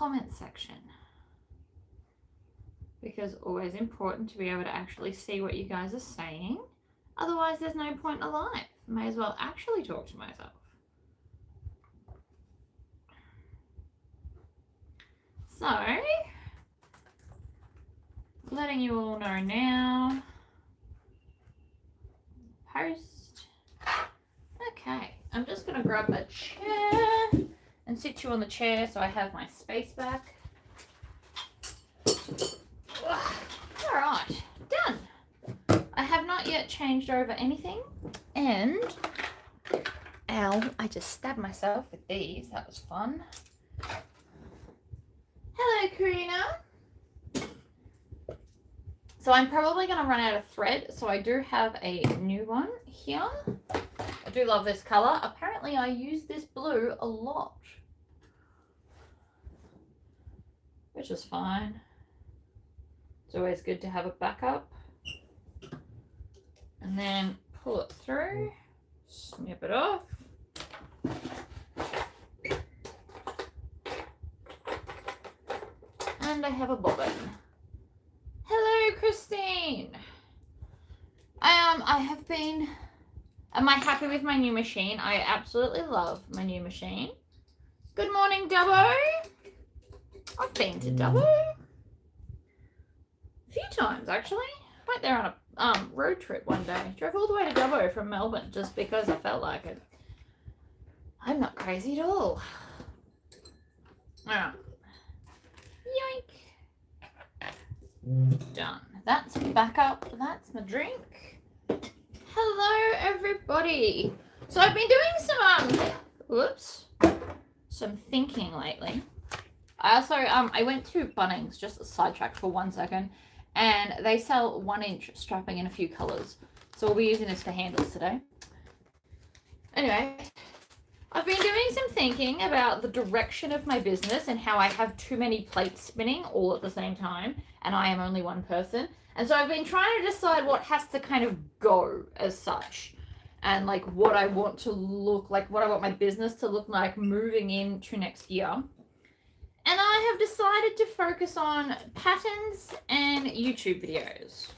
comment section. Because always important to be able to actually see what you guys are saying. Otherwise, there's no point in life. May as well actually talk to myself. So, letting you all know now. Post. Okay, I'm just going to grab a chair and sit you on the chair so I have my space back. All right, done. I have not yet changed over anything, and ow, I just stabbed myself with these. That was fun. Hello, Karina. So I'm probably going to run out of thread, so I do have a new one here. I do love this color. Apparently, I use this blue a lot, which is fine. It's always good to have a backup. And then pull it through, snip it off. And I have a bobbin. Hello, Christine. I have been, am I happy with my new machine? I absolutely love my new machine. Good morning, Dubbo. I've been to Dubbo a few times, actually. Went there on a road trip one day. Drove all the way to Dubbo from Melbourne just because I felt like it. I'm not crazy at all. Alright. Yoink. Done. That's back up. That's my drink. Hello, everybody. So I've been doing some thinking lately. I also I went to Bunnings, just sidetracked for 1 second, and they sell 1-inch strapping in a few colors. So we'll be using this for handles today. Anyway, I've been doing some thinking about the direction of my business and how I have too many plates spinning all at the same time, and I am only one person. And so I've been trying to decide what has to kind of go as such, and like what I want to look like, what I want my business to look like moving into next year. And I have decided to focus on patterns and YouTube videos.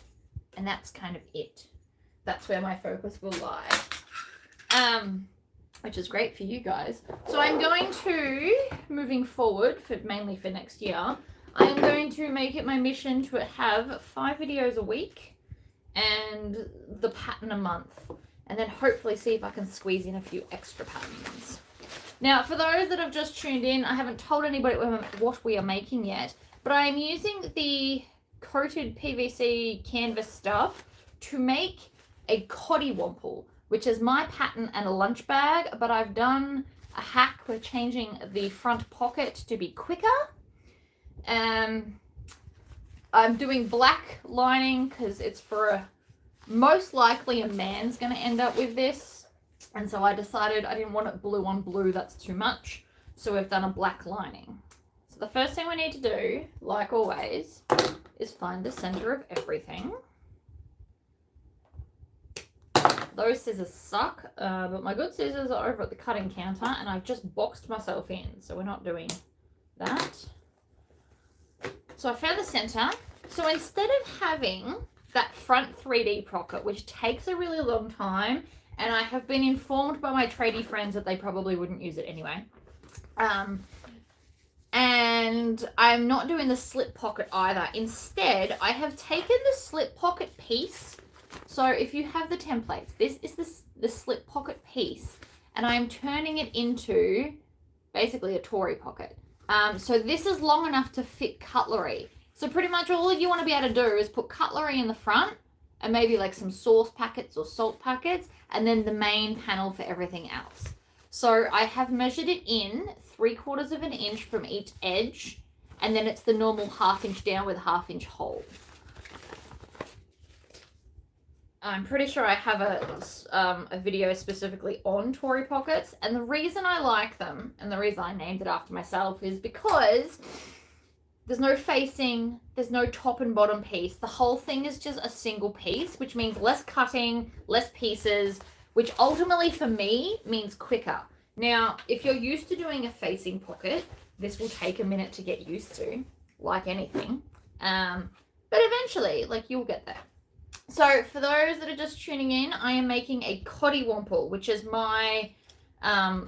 And that's kind of it. That's where my focus will lie. Which is great for you guys. So I'm going to, moving forward, mainly for next year, I'm going to make it my mission to have 5 videos a week and the pattern a month. And then hopefully see if I can squeeze in a few extra patterns. Now, for those that have just tuned in, I haven't told anybody what we are making yet, but I am using the coated PVC canvas stuff to make a coddiwomple, which is my pattern and a lunch bag, but I've done a hack. We're changing the front pocket to be quicker. I'm doing black lining because it's for most likely a man's going to end up with this. And so I decided I didn't want it blue on blue, that's too much. So we've done a black lining. So the first thing we need to do, like always, is find the center of everything. Those scissors suck, but my good scissors are over at the cutting counter and I've just boxed myself in, so we're not doing that. So I found the center. So instead of having that front 3D pocket, which takes a really long time, and I have been informed by my tradie friends that they probably wouldn't use it anyway. And I'm not doing the slip pocket either. Instead, I have taken the slip pocket piece. So if you have the templates, this is the slip pocket piece, and I'm turning it into basically a Tory pocket. So this is long enough to fit cutlery. So pretty much all you want to be able to do is put cutlery in the front and maybe like some sauce packets or salt packets, and then the main panel for everything else. So I have measured it in 3/4 of an inch from each edge, and then it's the normal 1/2 inch down with a 1/2 inch hole. I'm pretty sure I have a video specifically on Tory pockets, and the reason I like them and the reason I named it after myself is because there's no facing, there's no top and bottom piece. The whole thing is just a single piece, which means less cutting, less pieces, which ultimately for me means quicker. Now, if you're used to doing a facing pocket, this will take a minute to get used to, like anything. But eventually, like, you'll get there. So for those that are just tuning in, I am making a coddiwomple, which is my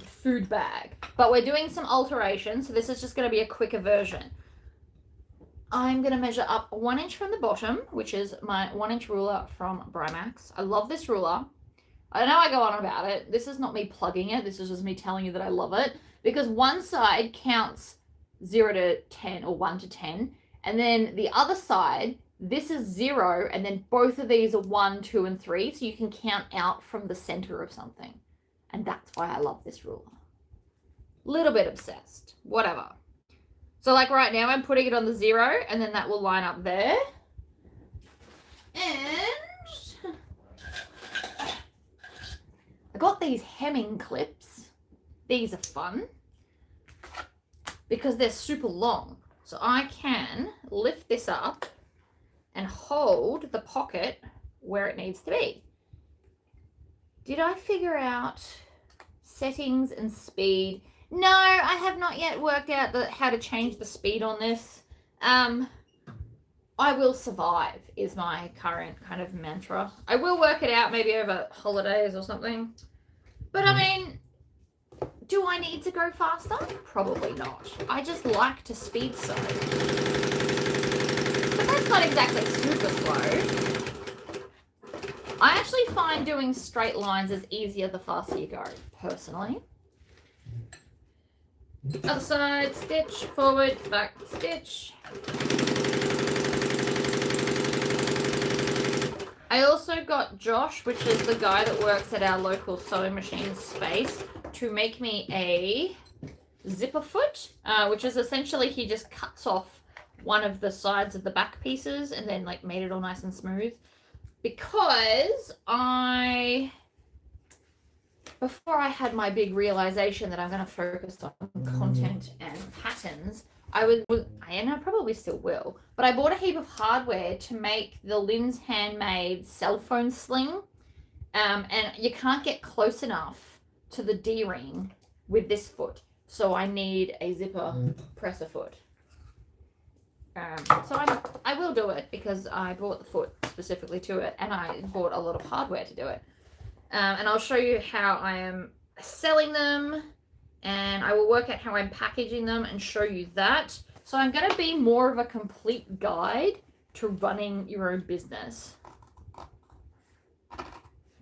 food bag. But we're doing some alterations, so this is just going to be a quicker version. I'm going to measure up 1 inch from the bottom, which is my 1 inch ruler from Brymax. I love this ruler. I know I go on about it. This is not me plugging it. This is just me telling you that I love it. Because one side counts 0 to 10 or 1 to 10. And then the other side, this is 0. And then both of these are 1, 2, and 3. So you can count out from the center of something. And that's why I love this ruler. Little bit obsessed. Whatever. So like right now, I'm putting it on the 0. And then that will line up there. And I got these hemming clips. These are fun because they're super long. So I can lift this up and hold the pocket where it needs to be. Did I figure out settings and speed? No, I have not yet worked out how to change the speed on this. I will survive is my current kind of mantra. I will work it out maybe over holidays or something. But I mean, do I need to go faster? Probably not. I just like to speed so. But that's not exactly super slow. I actually find doing straight lines is easier the faster you go, personally. Other side, stitch, forward, back, stitch. I also got Josh, which is the guy that works at our local sewing machine space, to make me a zipper foot, which is essentially he just cuts off one of the sides of the back pieces and then like made it all nice and smooth. Because before I had my big realization that I'm going to focus on content and patterns, and I probably still will, but I bought a heap of hardware to make the Lynn's Handmade cell phone sling, and you can't get close enough to the D-ring with this foot, so I need a zipper presser foot. So I will do it because I bought the foot specifically to it, and I bought a lot of hardware to do it. And I'll show you how I am selling them, and I will work out how I'm packaging them and show you that. So I'm going to be more of a complete guide to running your own business,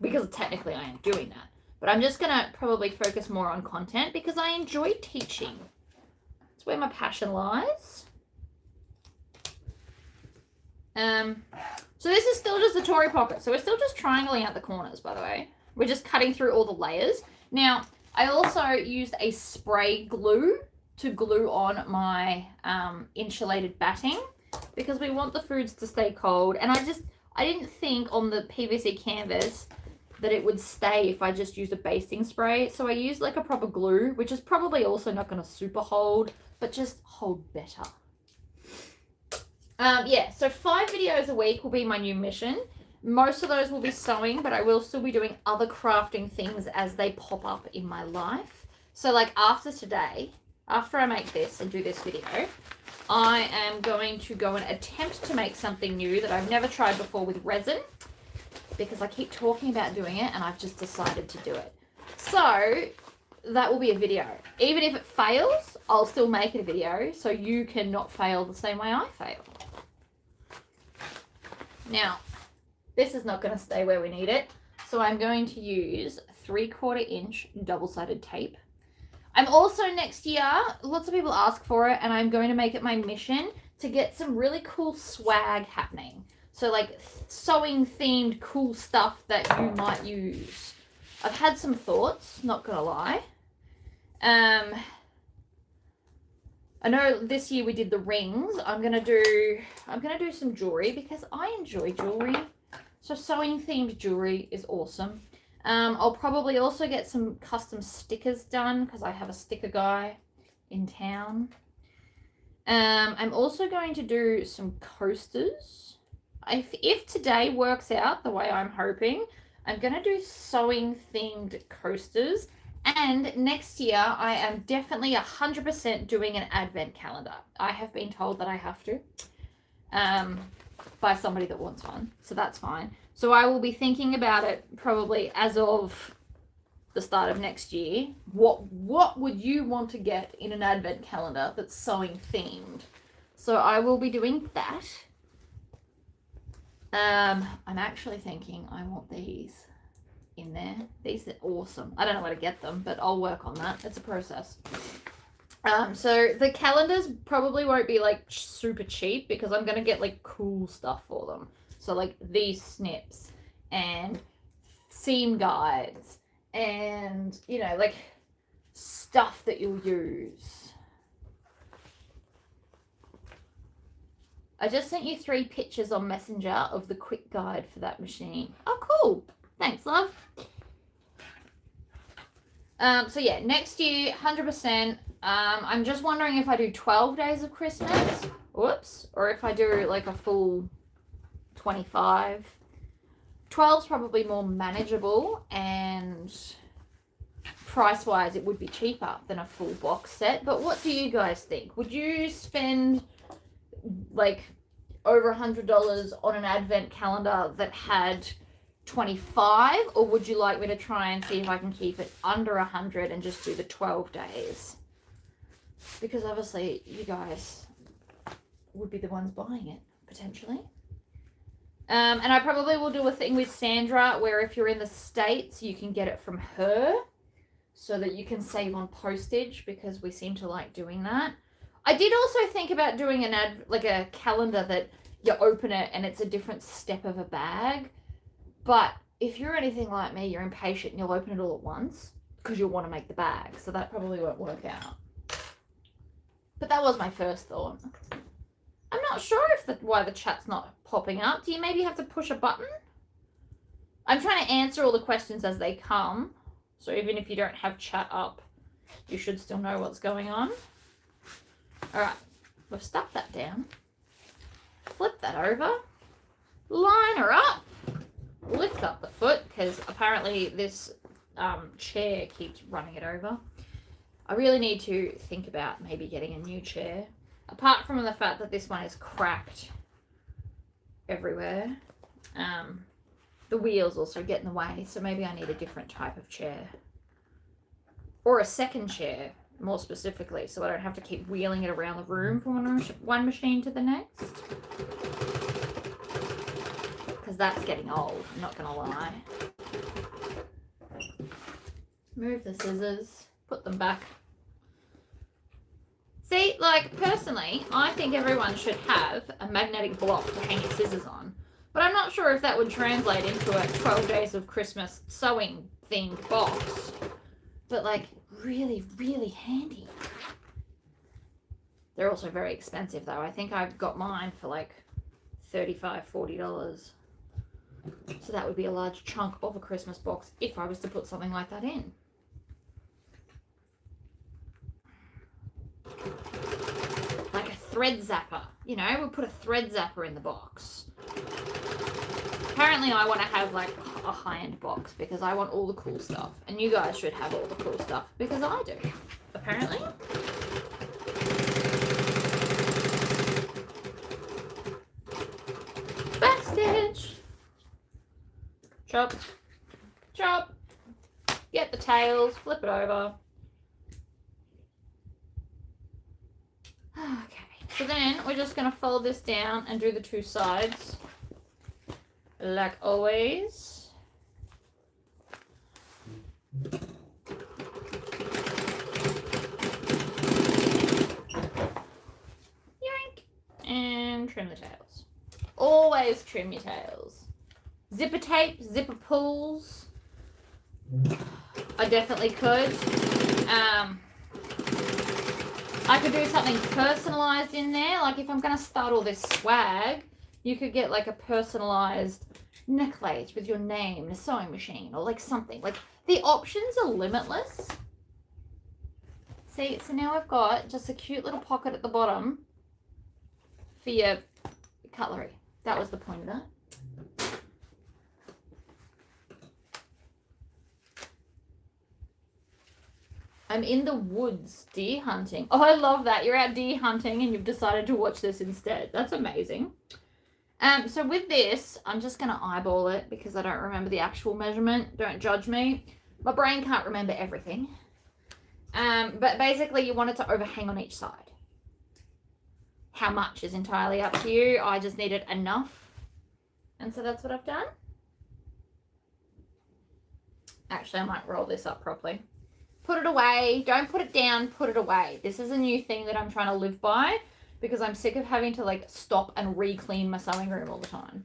because technically I am doing that. But I'm just going to probably focus more on content because I enjoy teaching. That's where my passion lies. So this is still just a Tory pocket. So we're still just triangling out the corners, by the way. We're just cutting through all the layers. Now, I also used a spray glue to glue on my insulated batting because we want the foods to stay cold. And I didn't think on the PVC canvas that it would stay if I just used a basting spray. So I used like a proper glue, which is probably also not going to super hold, but just hold better. Yeah, so 5 videos a week will be my new mission. Most of those will be sewing, but I will still be doing other crafting things as they pop up in my life. So like after today, after I make this and do this video, I am going to go and attempt to make something new that I've never tried before with resin, because I keep talking about doing it and I've just decided to do it. So that will be a video. Even if it fails, I'll still make it a video so you can not fail the same way I fail. Now, this is not going to stay where we need it, so I'm going to use 3/4 inch double-sided tape. I'm also next year, lots of people ask for it, and I'm going to make it my mission to get some really cool swag happening. So like sewing themed cool stuff that you might use. I've had some thoughts, not gonna lie. I know this year we did the rings. I'm gonna do some jewelry because I enjoy jewelry. So sewing themed jewelry is awesome. I'll probably also get some custom stickers done because I have a sticker guy in town. I'm also going to do some coasters. If today works out the way I'm hoping, I'm going to do sewing themed coasters And next year, I am definitely 100% doing an advent calendar. I have been told that I have to by somebody that wants one. So that's fine. So I will be thinking about it probably as of the start of next year. What would you want to get in an advent calendar that's sewing themed? So I will be doing that. I'm actually thinking I want these in there. These are awesome. I don't know where to get them, but I'll work on that. It's a process. So the calendars probably won't be like super cheap because I'm gonna get like cool stuff for them. So like these snips and seam guides and, you know, like stuff that you'll use. I just sent you 3 pictures on Messenger of the quick guide for that machine. Oh, cool. Thanks, love. So yeah, next year, 100%. I'm just wondering if I do 12 days of Christmas. Whoops. Or if I do like a full 25. 12's probably more manageable, and price-wise it would be cheaper than a full box set. But what do you guys think? Would you spend like over $100 on an advent calendar that had 25, or would you like me to try and see if I can keep it under 100 and just do the 12 days? Because obviously you guys would be the ones buying it potentially. And I probably will do a thing with Sandra where if you're in the States you can get it from her so that you can save on postage, because we seem to like doing that. I did also think about doing like a calendar that you open it and it's a different step of a bag. But if you're anything like me, you're impatient and you'll open it all at once because you'll want to make the bag. So that probably won't work out. But that was my first thought. I'm not sure if why the chat's not popping up. Do you maybe have to push a button? I'm trying to answer all the questions as they come. So even if you don't have chat up, you should still know what's going on. All right, we've stuck that down. Flip that over. Line her up. Lift up the foot, because apparently this chair keeps running it over. I really need to think about maybe getting a new chair. Apart from the fact that this one is cracked everywhere. The wheels also get in the way, so maybe I need a different type of chair. Or a second chair, more specifically, so I don't have to keep wheeling it around the room from one machine to the next. Because that's getting old, I'm not gonna lie. Move the scissors, put them back. See, like, personally, I think everyone should have a magnetic block to hang your scissors on. But I'm not sure if that would translate into a 12 days of Christmas sewing themed box. But, like, really, really handy. They're also very expensive, though. I think I've got mine for, like, $35, $40. So that would be a large chunk of a Christmas box if I was to put something like that in. Like a thread zapper. You know, we'll put a thread zapper in the box. Apparently I want to have like a high-end box because I want all the cool stuff. And you guys should have all the cool stuff because I do. Apparently. Backstitch. Chop. Chop. Get the tails. Flip it over. Okay, so then we're just going to fold this down and do the two sides, like always. Yoink! And trim the tails. Always trim your tails. Zipper tape, zipper pulls. I definitely could. I could do something personalized in there. Like if I'm going to start all this swag, you could get like a personalized necklace with your name and a sewing machine or like something. Like the options are limitless. See, so now I've got just a cute little pocket at the bottom for your cutlery. That was the point of that. I'm in the woods deer hunting. Oh, I love that. You're out deer hunting and you've decided to watch this instead. That's amazing. So with this, I'm just going to eyeball it because I don't remember the actual measurement. Don't judge me. My brain can't remember everything. But basically you want it to overhang on each side. How much is entirely up to you. I just needed enough. And so that's what I've done. Actually, I might roll this up properly. Put it away. Don't put it down. Put it away. This is a new thing that I'm trying to live by because I'm sick of having to like stop and re-clean my sewing room all the time.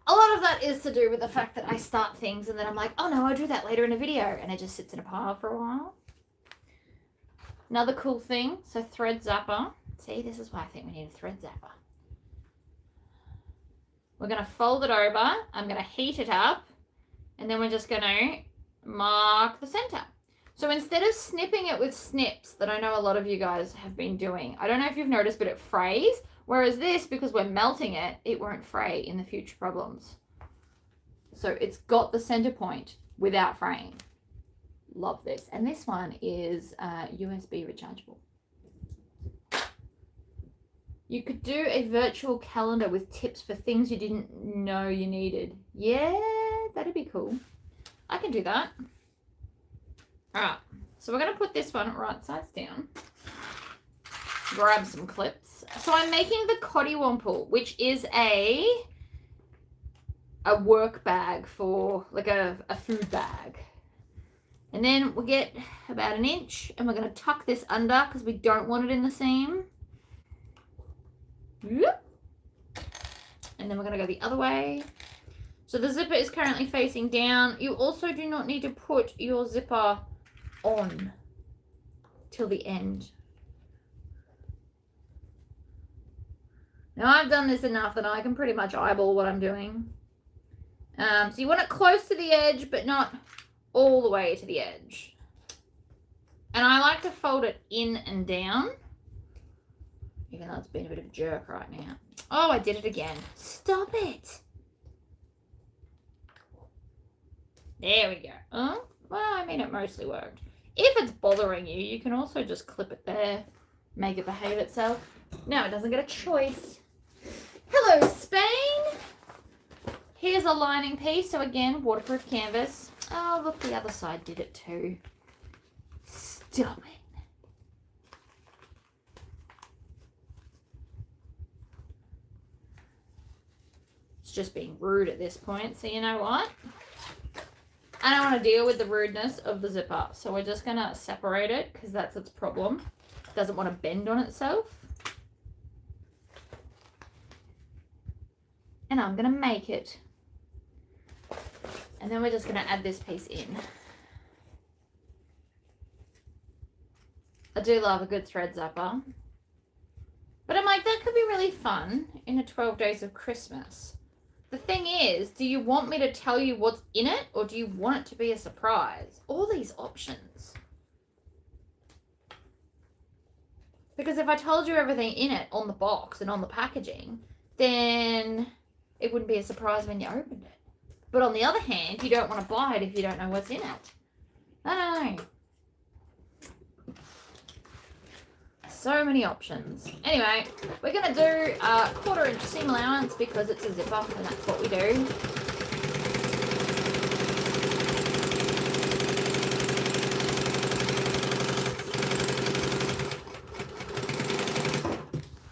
A lot of that is to do with the fact that I start things and then I'm like, oh no, I'll do that later in a video. And it just sits in a pile for a while. Another cool thing. So thread zapper. See, this is why I think we need a thread zapper. We're going to fold it over. I'm going to heat it up. And then we're just going to mark the center. So instead of snipping it with snips that I know a lot of you guys have been doing, I don't know if you've noticed, but it frays. Whereas this, because we're melting it, it won't fray in the future problems. So it's got the center point without fraying. Love this. And this one is USB rechargeable. You could do a virtual calendar with tips for things you didn't know you needed. Yeah, that'd be cool. I can do that. All right, so we're going to put this one right sides down. Grab some clips. So I'm making the coddiwomple, which is a work bag for like a food bag. And then we'll get about 1 inch and we're going to tuck this under because we don't want it in the seam. Yep. And then we're going to go the other way. So the zipper is currently facing down. You also do not need to put your zipper on till the end. Now I've done this enough that I can pretty much eyeball what I'm doing. So you want it close to the edge, but not all the way to the edge. And I like to fold it in and down, even though it's been a bit of a jerk right now. Oh, I did it again. Stop it. There we go. Oh, well, I mean, it mostly worked. If it's bothering you, you can also just clip it there, make it behave itself. No, it doesn't get a choice. Hello, Spain. Here's a lining piece. So again, waterproof canvas. Oh, look, the other side did it too. Stop it. It's just being rude at this point. So you know what? I don't want to deal with the rudeness of the zipper. So we're just going to separate it because that's its problem. It doesn't want to bend on itself. And I'm going to make it. And then we're just going to add this piece in. I do love a good thread zapper. But I'm like, that could be really fun in a 12 days of Christmas. The thing is, do you want me to tell you what's in it or do you want it to be a surprise? All these options. Because if I told you everything in it on the box and on the packaging, then it wouldn't be a surprise when you opened it. But on the other hand, you don't want to buy it if you don't know what's in it. I don't know. So many options. Anyway, we're going to do a 1/4 inch seam allowance because it's a zipper and that's what we do.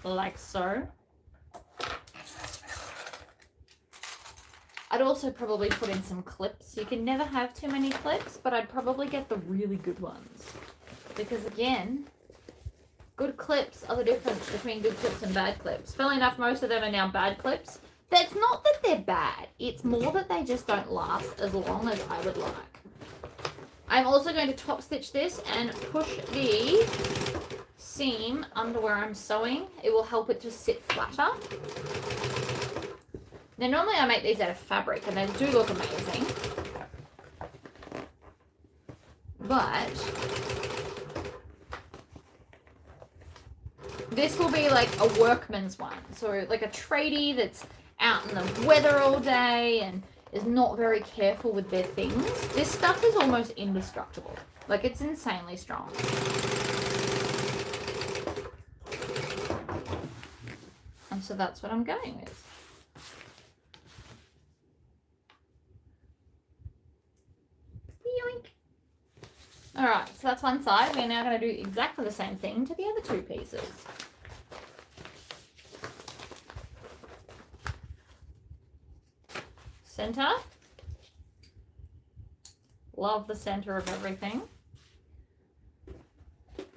Like so. I'd also probably put in some clips. You can never have too many clips, but I'd probably get the really good ones. Because again, good clips are the difference between good clips and bad clips. Funnily enough, most of them are now bad clips. That's not that they're bad. It's more that they just don't last as long as I would like. I'm also going to top stitch this and push the seam under where I'm sewing. It will help it to sit flatter. Now, normally I make these out of fabric and they do look amazing. But this will be like a workman's one. So like a tradie that's out in the weather all day and is not very careful with their things, this stuff is almost indestructible. Like, it's insanely strong. And so that's what I'm going with. Yoink. All right, so that's one side. We're now going to do exactly the same thing to the other two pieces. Center. Love the center of everything.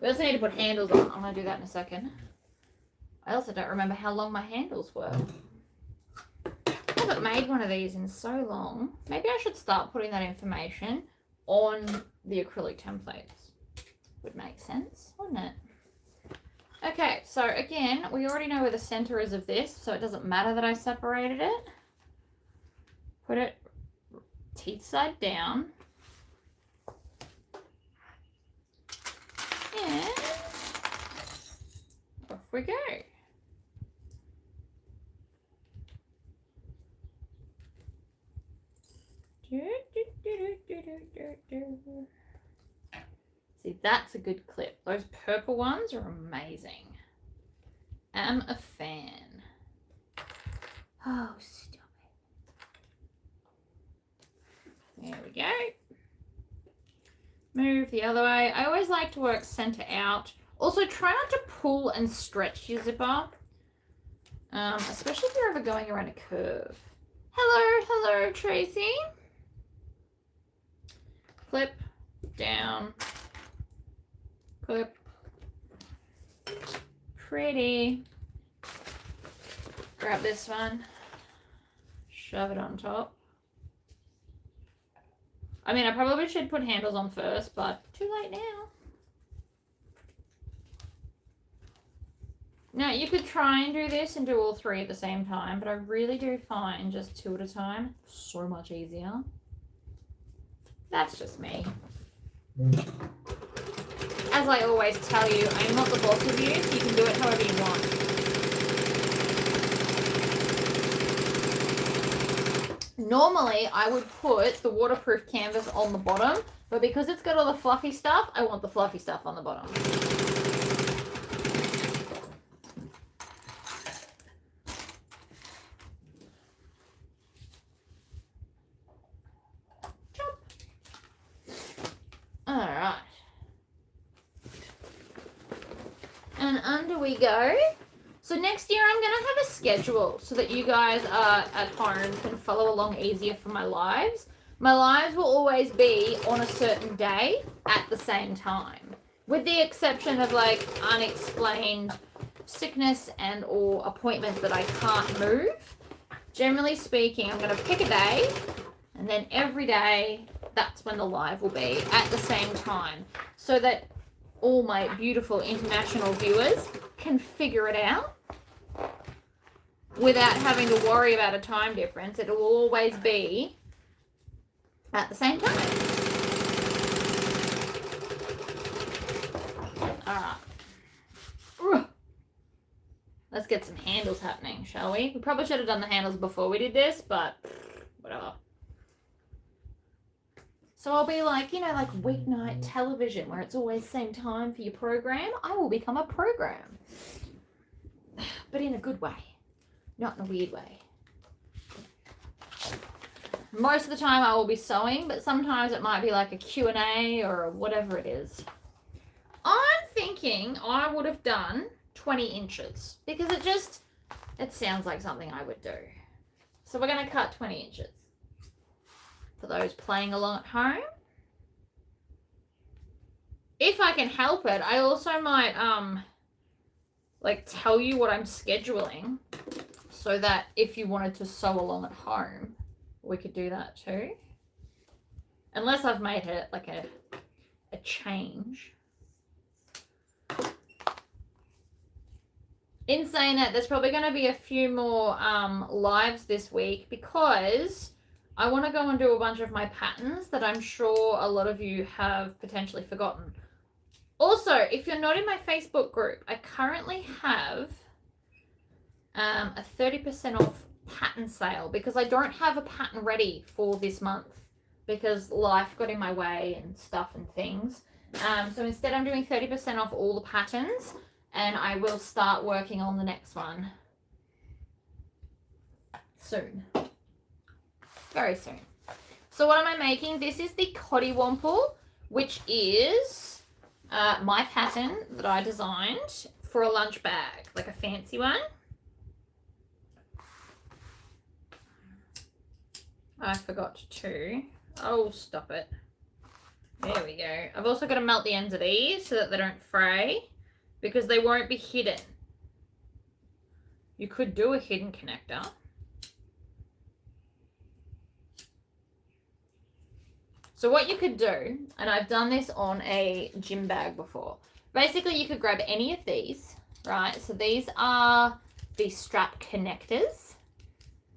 We also need to put handles on. I'm going to do that in a second. I also don't remember how long my handles were. I haven't made one of these in so long. Maybe I should start putting that information on the acrylic templates. Would make sense, wouldn't it? Okay, so again, we already know where the center is of this, so it doesn't matter that I separated it. Put it teeth side down. And off we go. See, that's a good clip. Those purple ones are amazing. Am a fan. Oh, stop it. There we go. Move the other way. I always like to work center out. Also, try not to pull and stretch your zipper, especially if you're ever going around a curve. Hello, Tracy. Clip, down, clip. Pretty. Grab this one, shove it on top. I mean, I probably should put handles on first, but too late now. Now, you could try and do this and do all three at the same time, but I really do find just two at a time so much easier. That's just me. As I always tell you, I'm not the boss of you, so you can do it however you want. Normally, I would put the waterproof canvas on the bottom, but because it's got all the fluffy stuff, I want the fluffy stuff on the bottom. Alright. And under we go. So next year I'm going to have a schedule so that you guys at home can follow along easier for my lives. My lives will always be on a certain day at the same time, with the exception of like unexplained sickness and or appointments that I can't move. Generally speaking, I'm going to pick a day, and then every day that's when the live will be at the same time, so that all my beautiful international viewers can figure it out without having to worry about a time difference. It will always be at the same time. Alright. Let's get some handles happening, shall we? We probably should have done the handles before we did this, but whatever. So I'll be like, you know, like weeknight television where it's always same time for your program. I will become a program. But in a good way. Not in a weird way. Most of the time I will be sewing, but sometimes it might be like a Q&A or whatever it is. I'm thinking I would have done 20 inches because it sounds like something I would do. So we're going to cut 20 inches. For those playing along at home. If I can help it, I also might like tell you what I'm scheduling so that if you wanted to sew along at home, we could do that too. Unless I've made it like a change. In saying that, there's probably going to be a few more lives this week because I want to go and do a bunch of my patterns that I'm sure a lot of you have potentially forgotten. Also, if you're not in my Facebook group, I currently have a 30% off pattern sale because I don't have a pattern ready for this month because life got in my way and stuff and things. So instead I'm doing 30% off all the patterns, and I will start working on the next one soon. Very soon. So what am I making? This is the coddiwomple, which is my pattern that I designed for a lunch bag, like a fancy one. I forgot to. Oh, stop it. There we go. I've also got to melt the ends of these so that they don't fray because they won't be hidden. You could do a hidden connector. So what you could do, and I've done this on a gym bag before, basically you could grab any of these, right? So these are the strap connectors.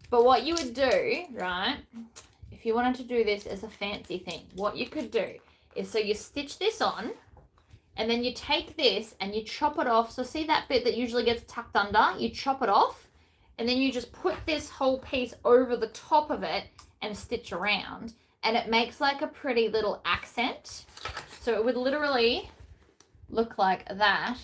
But what you would do, right, if you wanted to do this as a fancy thing, what you could do is, so you stitch this on, and then you take this and you chop it off. So see that bit that usually gets tucked under? You chop it off, and then you just put this whole piece over the top of it and stitch around, and it makes like a pretty little accent. So it would literally look like that,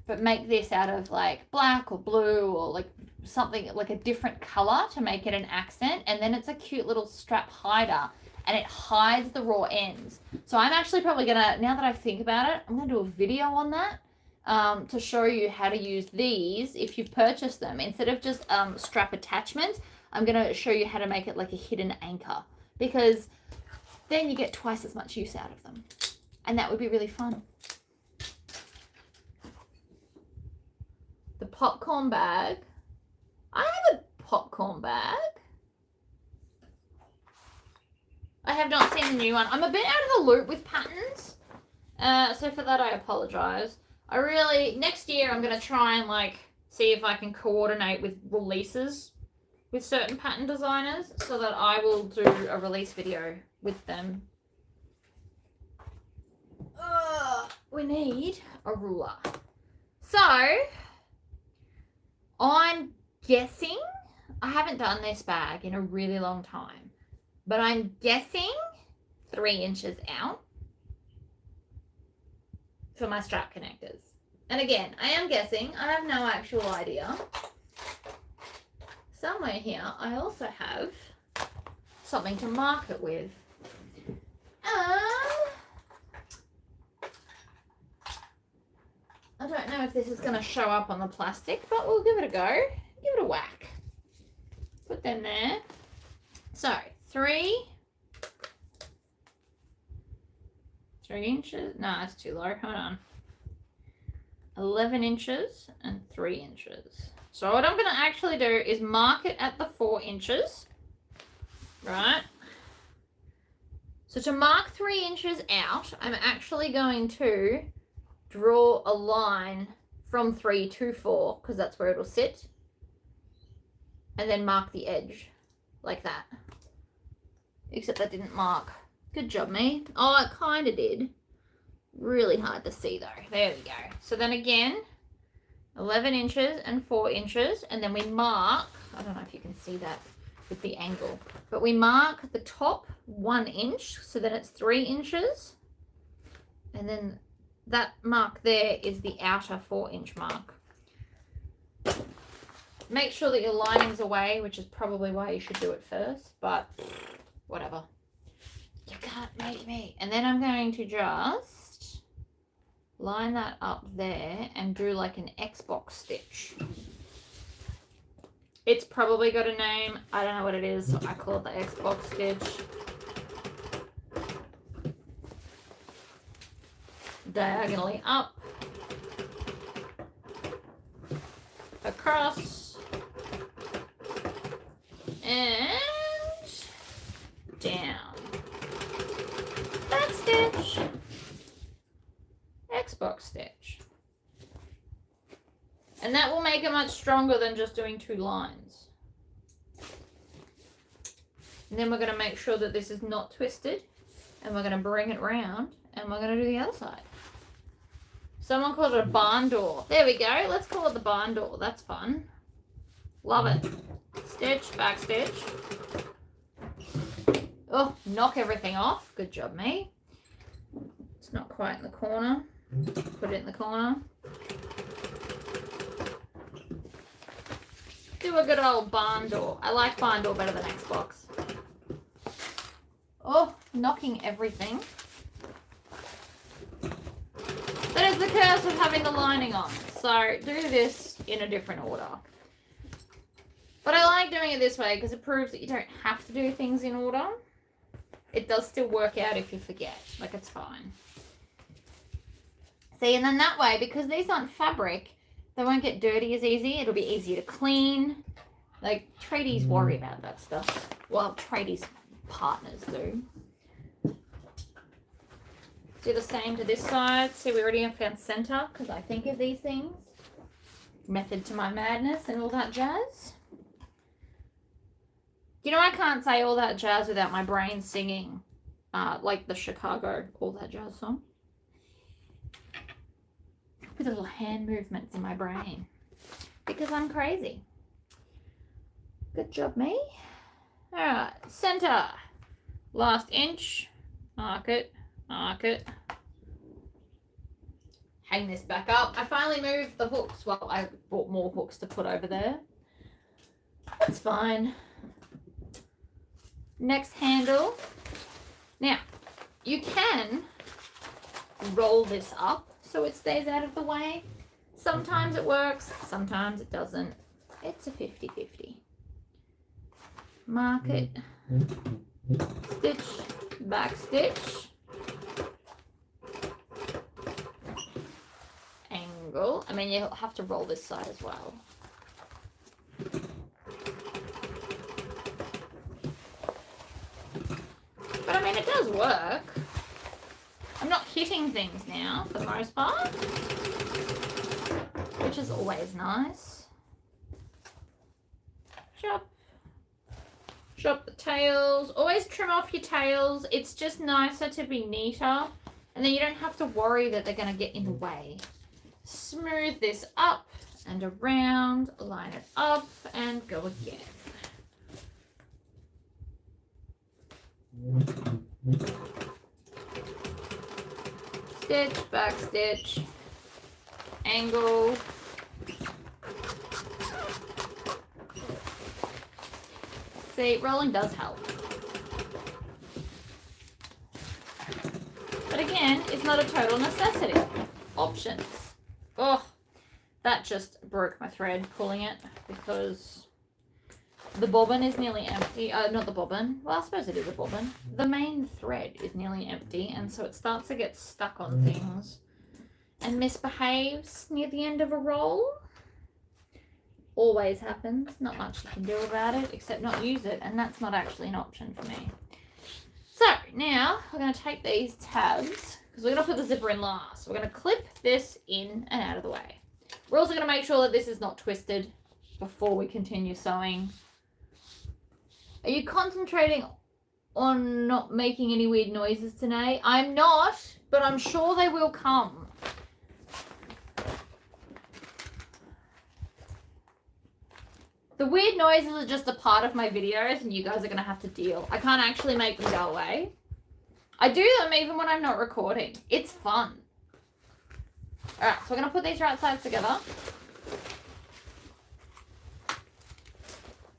but make this out of like black or blue or like something like a different color to make it an accent, and then it's a cute little strap hider, and it hides the raw ends. So I'm actually probably gonna, now that I think about it, I'm gonna do a video on that to show you how to use these if you've purchased them. Instead of just strap attachments, I'm gonna show you how to make it like a hidden anchor, because then you get twice as much use out of them, and that would be really fun. The popcorn bag. I have a popcorn bag. I have not seen the new one. I'm a bit out of the loop with patterns. So for that, I apologize. Next year, I'm going to try and like see if I can coordinate with releases with certain pattern designers so that I will do a release video with them. We need a ruler. So I'm guessing, I haven't done this bag in a really long time, but I'm guessing 3 inches out for my strap connectors. And again, I am guessing, I have no actual idea. Somewhere here, I also have something to mark it with. I don't know if this is going to show up on the plastic, but we'll give it a go. Give it a whack. Put them there. So, 3 inches. No, that's too low. Hold on. 11 inches and 3 inches. So what I'm going to actually do is mark it at the 4 inches. Right? So to mark 3 inches out, I'm actually going to draw a line from 3 to 4, because that's where it'll sit, and then mark the edge like that. Except that didn't mark. Good job, me. Oh, it kind of did. Really hard to see though. There we go. So then again, 11 inches and 4 inches, and then we mark, I don't know if you can see that with the angle, but we mark the top 1 inch, so then it's 3 inches, and then that mark there is the outer 4 inch mark. Make sure that your lining's away, which is probably why you should do it first, but whatever. You can't make me. And then I'm going to just line that up there and do like an Xbox stitch. It's probably got a name. I don't know what it is, so I call it the Xbox stitch. Diagonally up, across, and down. Back stitch, Xbox stitch. And that will make it much stronger than just doing 2 lines. And then we're going to make sure that this is not twisted, and we're going to bring it round, and we're going to do the other side. Someone called it a barn door. There we go. Let's call it the barn door. That's fun. Love it. Stitch, back stitch. Oh, knock everything off. Good job, me. It's not quite in the corner. Put it in the corner. Do a good old barn door. I like barn door better than Xbox. Oh, knocking everything. That is the curse of having the lining on. So do this in a different order. But I like doing it this way because it proves that you don't have to do things in order. It does still work out if you forget. Like, it's fine. See, and then that way, because these aren't fabric, they won't get dirty as easy. It'll be easier to clean. Like, tradies worry about that stuff. Well, tradies partners do. Do the same to this side. See, we already have found center because I think of these things. Method to my madness and all that jazz. You know, I can't say all that jazz without my brain singing like the Chicago All That Jazz song. With little hand movements in my brain. Because I'm crazy. Good job, me. Alright, center. Last inch. Mark it. Mark it. Hang this back up. I finally moved the hooks. Well, I bought more hooks to put over there. That's fine. Next handle. Now, you can roll this up so it stays out of the way. Sometimes it works, sometimes it doesn't. It's a 50-50. Mark it. Stitch, back stitch. Angle. I mean, you'll have to roll this side as well. But I mean, it does work. I'm not hitting things now for the most part, which is always nice. Chop. Chop the tails. Always trim off your tails. It's just nicer to be neater, and then you don't have to worry that they're going to get in the way. Smooth this up and around, line it up, and go again. Stitch, back stitch, angle. See, rolling does help. But again, it's not a total necessity. Options. Oh, that just broke my thread pulling it because the bobbin is nearly empty. Not the bobbin. Well, I suppose it is a bobbin. The main thread is nearly empty, and so it starts to get stuck on things and misbehaves near the end of a roll. Always happens. Not much you can do about it except not use it, and that's not actually an option for me. So now we're going to take these tabs because we're going to put the zipper in last. We're going to clip this in and out of the way. We're also going to make sure that this is not twisted before we continue sewing. Are you concentrating on not making any weird noises today? I'm not, but I'm sure they will come. The weird noises are just a part of my videos and you guys are going to have to deal. I can't actually make them go away. I do them even when I'm not recording. It's fun. Alright, so we're going to put these right sides together.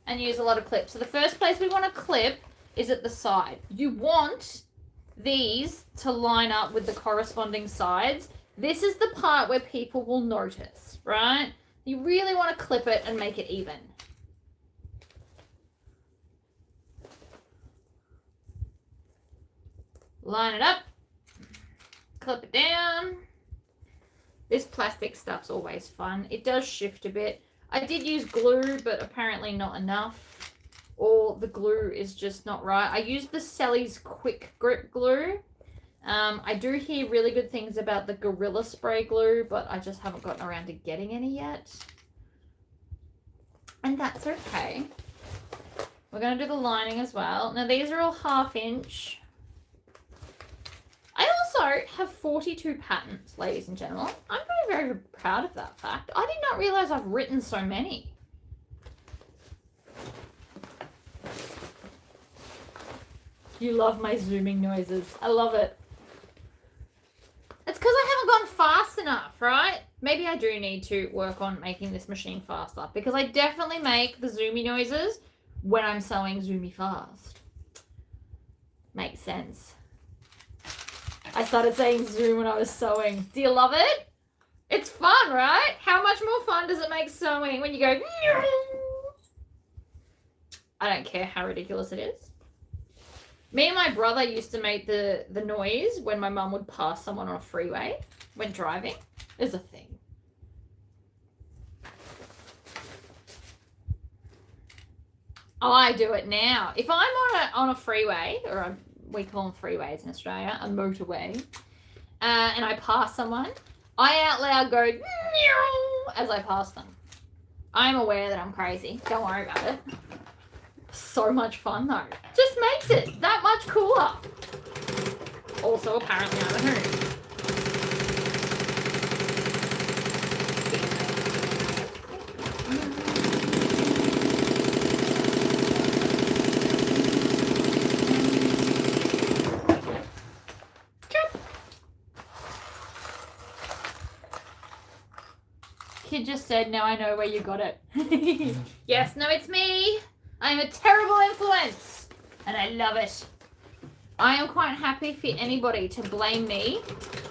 And use a lot of clips. So the first place we want to clip is at the side. You want these to line up with the corresponding sides. This is the part where people will notice, right? You really want to clip it and make it even. Line it up. Clip it down. This plastic stuff's always fun. It does shift a bit. I did use glue, but apparently not enough. Or the glue is just not right. I used the Sally's Quick Grip glue. I do hear really good things about the Gorilla Spray glue, but I just haven't gotten around to getting any yet. And that's okay. We're going to do the lining as well. Now, these are all 1/2 inch. I also have 42 patterns, ladies and gentlemen. I'm very, very proud of that fact. I did not realize I've written so many. You love my zooming noises. I love it. It's because I haven't gone fast enough, right? Maybe I do need to work on making this machine faster because I definitely make the zoomy noises when I'm sewing zoomy fast. Makes sense. I started saying zoom when I was sewing. Do you love it? It's fun, right? How much more fun does it make sewing when you go... I don't care how ridiculous it is. Me and my brother used to make the noise when my mum would pass someone on a freeway when driving. It's a thing. I do it now. If I'm on a freeway, or we call them freeways in Australia, a motorway, and I pass someone, I out loud go as I pass them. I'm aware that I'm crazy. Don't worry about it. So much fun though. Just makes it that much cooler. Also, apparently I'm a hoon. Kid just said, now I know where you got it. Yes, no, it's me. I'm a terrible influence, and I love it. I am quite happy for anybody to blame me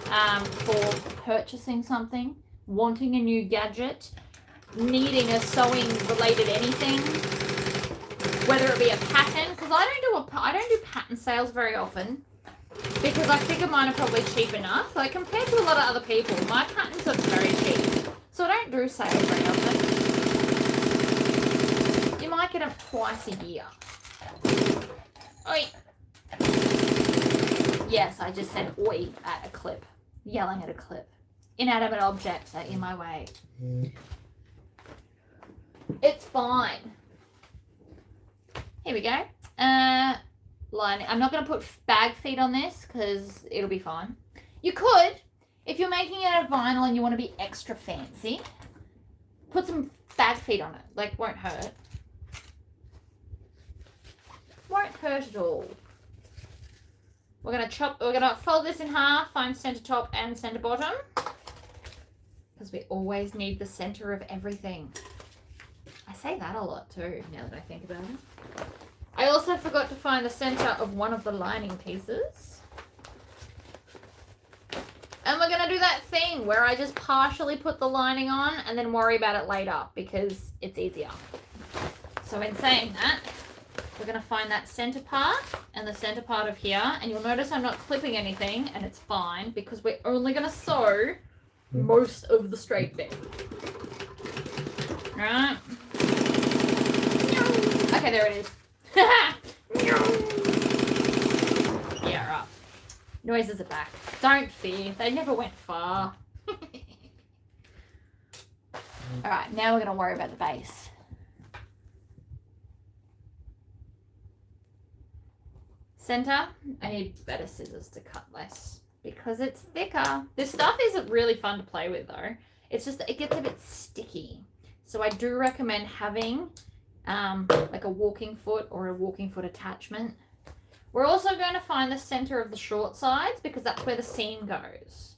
for purchasing something, wanting a new gadget, needing a sewing-related anything, whether it be a pattern, because I don't do pattern sales very often, because I figure mine are probably cheap enough. Like compared to a lot of other people, my patterns are very cheap, so I don't do sales very often. You might get them twice a year. Oi. Yes, I just said oi at a clip. Yelling at a clip. Inanimate objects are in my way. It's fine. Here we go. Lining. I'm not going to put bag feet on this because it'll be fine. You could, if you're making it out of vinyl and you want to be extra fancy, put some bag feet on it. Like, won't hurt. Won't hurt at all. We're gonna fold this in half, find center top and center bottom. Because we always need the center of everything. I say that a lot too, now that I think about it. I also forgot to find the center of one of the lining pieces. And we're gonna do that thing where I just partially put the lining on and then worry about it later because it's easier. So in saying that, we're going to find that center part and the center part of here. And you'll notice I'm not clipping anything and it's fine because we're only going to sew most of the straight bit. Right? Okay, there it is. Yeah, right. Noises are back. Don't fear. They never went far. Alright, now we're going to worry about the base. Center, I need better scissors to cut less because it's thicker. This stuff isn't really fun to play with though. It's just, it gets a bit sticky. So I do recommend having like a walking foot or a walking foot attachment. We're also going to find the center of the short sides because that's where the seam goes.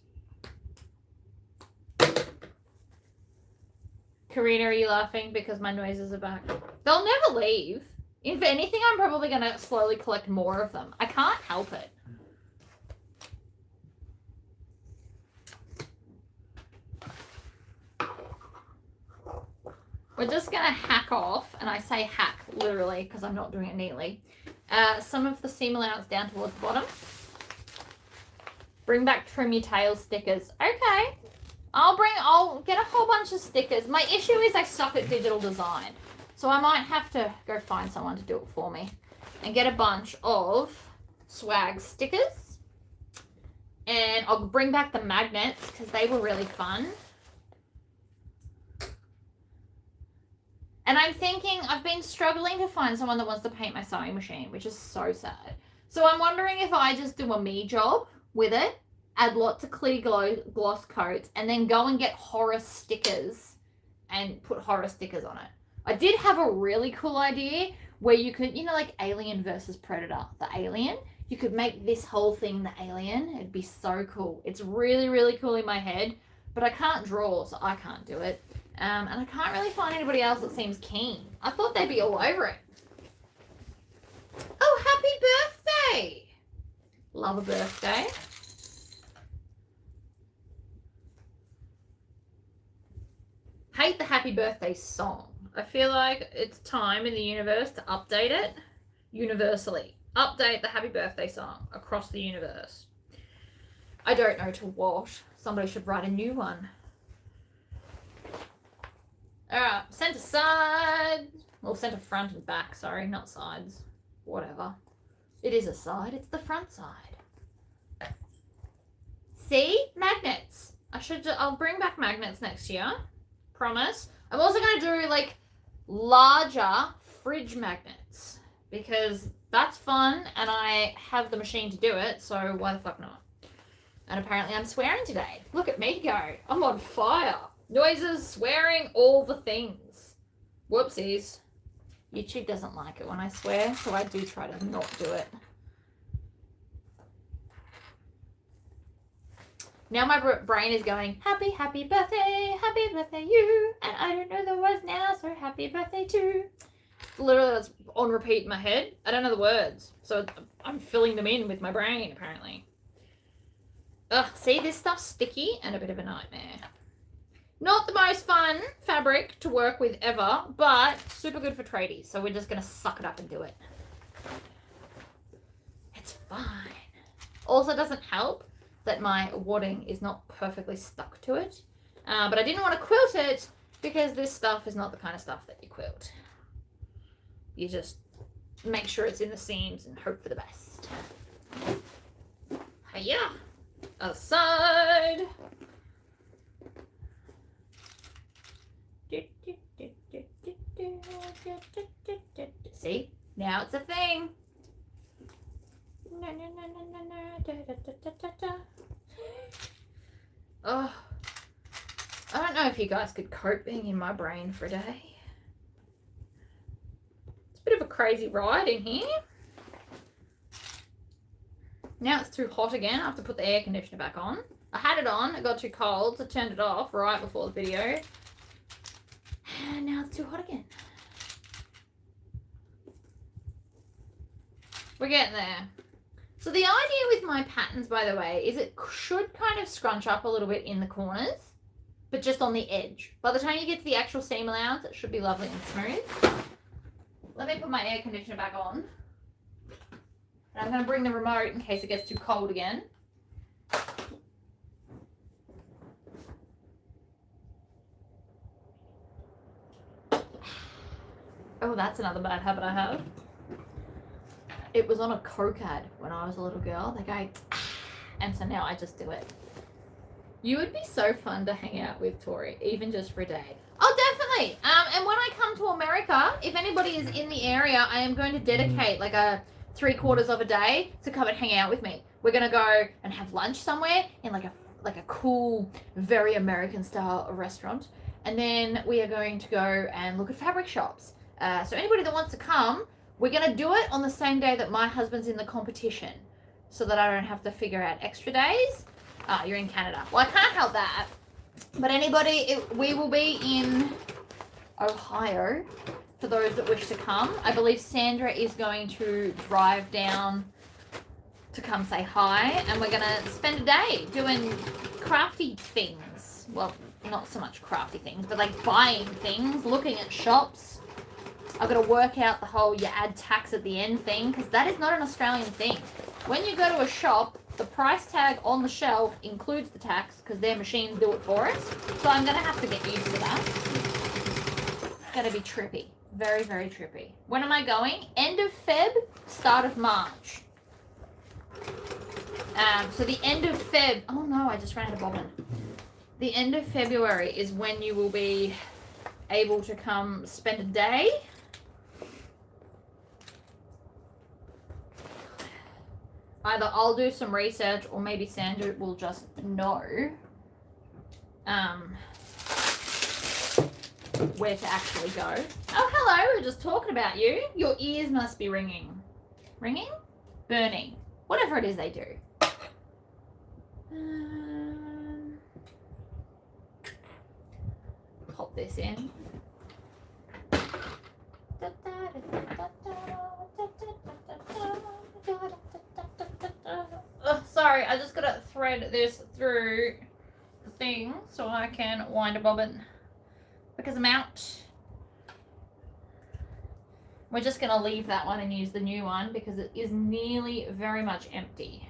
Karina, are you laughing because my noises are back? They'll never leave. If anything, I'm probably going to slowly collect more of them. I can't help it. We're just going to hack off, and I say hack literally because I'm not doing it neatly, some of the seam allowance down towards the bottom. Bring back trim your tail stickers. Okay. I'll get a whole bunch of stickers. My issue is I suck at digital design. So I might have to go find someone to do it for me and get a bunch of swag stickers. And I'll bring back the magnets because they were really fun. And I'm thinking, I've been struggling to find someone that wants to paint my sewing machine, which is so sad. So I'm wondering if I just do a me job with it, add lots of clear gloss coats, and then go and get horror stickers and put horror stickers on it. I did have a really cool idea where you could, you know, like Alien versus Predator, the alien. You could make this whole thing the alien. It'd be so cool. It's really, really cool in my head, but I can't draw, so I can't do it. And I can't really find anybody else that seems keen. I thought they'd be all over it. Oh, happy birthday! Love a birthday. Hate the happy birthday song. I feel like it's time in the universe to update it universally. Update the happy birthday song across the universe. I don't know to what. Somebody should write a new one. Alright, center side. Well, center front and back, sorry, not sides. Whatever. It is a side, it's the front side. See? Magnets. I'll bring back magnets next year. Promise. I'm also going to do, like, larger fridge magnets. Because that's fun, and I have the machine to do it, so why the fuck not? And apparently I'm swearing today. Look at me go. I'm on fire. Noises, swearing, all the things. Whoopsies. YouTube doesn't like it when I swear, so I do try to not do it. Now my brain is going, happy birthday you. And I don't know the words now, so happy birthday too. Literally, that's on repeat in my head. I don't know the words, so I'm filling them in with my brain, apparently. Ugh, see, this stuff's sticky and a bit of a nightmare. Not the most fun fabric to work with ever, but super good for tradies. So we're just going to suck it up and do it. It's fine. Also doesn't help that my wadding is not perfectly stuck to it. But I didn't want to quilt it because this stuff is not the kind of stuff that you quilt. You just make sure it's in the seams and hope for the best. Hiya! Aside! See? Now it's a thing. Oh, I don't know if you guys could cope being in my brain for a day. It's a bit of a crazy ride in here. Now it's too hot again. I have to put the air conditioner back on. I had it on. It got too cold, so I turned it off right before the video. And now it's too hot again. We're getting there. So the idea with my patterns, by the way, is it should kind of scrunch up a little bit in the corners, but just on the edge. By the time you get to the actual seam allowance, it should be lovely and smooth. Let me put my air conditioner back on. And I'm going to bring the remote in case it gets too cold again. Oh, that's another bad habit I have. It was on a Coke ad when I was a little girl. They go, and so now I just do it. You would be so fun to hang out with, Tori, even just for a day. Oh, definitely. And when I come to America, if anybody is in the area, I am going to dedicate like a 3/4 of a day to come and hang out with me. We're going to go and have lunch somewhere in like a cool, very American style restaurant. And then we are going to go and look at fabric shops. So anybody that wants to come, we're going to do it on the same day that my husband's in the competition so that I don't have to figure out extra days. You're in Canada. Well, I can't help that. But anybody, we will be in Ohio for those that wish to come. I believe Sandra is going to drive down to come say hi. And we're going to spend a day doing crafty things. Well, not so much crafty things, but like buying things, looking at shops. I've got to work out the whole you add tax at the end thing, because that is not an Australian thing. When you go to a shop, the price tag on the shelf includes the tax because their machines do it for us. So I'm going to have to get used to that. It's going to be trippy. Very, very trippy. When am I going? End of Feb, start of March. So the end of Feb... Oh no, I just ran out of bobbin. The end of February is when you will be able to come spend a day. Either I'll do some research or maybe Sandra will just know. where to actually go. Oh, hello, we were just talking about you. Your ears must be ringing. Ringing? Burning. Whatever it is they do. Pop this in. Oh, sorry, I just gotta thread this through the thing so I can wind a bobbin because I'm out. We're just gonna leave that one and use the new one because it is nearly very much empty.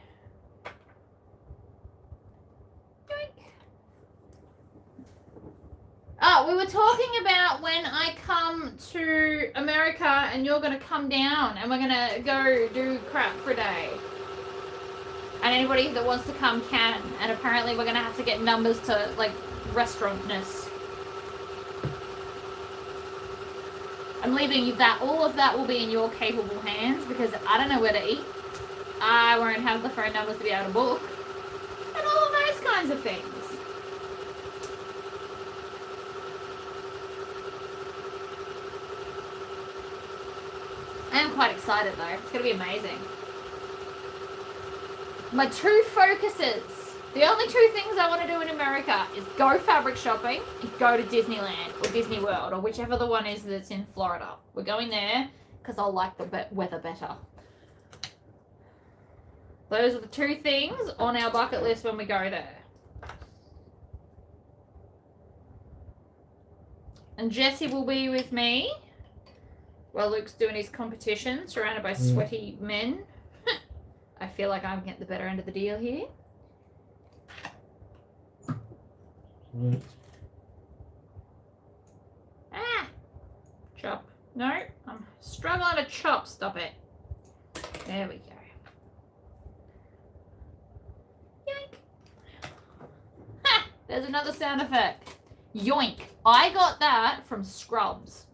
Oh, we were talking about when I come to America and you're going to come down and we're going to go do crap for a day. And anybody that wants to come can. And apparently we're going to have to get numbers to, like, restaurantness. I'm leaving you that. All of that will be in your capable hands because I don't know where to eat. I won't have the phone numbers to be able to book. And all of those kinds of things. I am quite excited though. It's going to be amazing. My two focuses. The only two things I want to do in America is go fabric shopping and go to Disneyland or Disney World or whichever the one is that's in Florida. We're going there because I like the weather better. Those are the two things on our bucket list when we go there. And Jesse will be with me while Luke's doing his competition, surrounded by sweaty men. I feel like I'm getting the better end of the deal here. Ah! Chop. No, I'm struggling to chop. Stop it. There we go. Yoink. Ha! There's another sound effect. Yoink. I got that from Scrubs.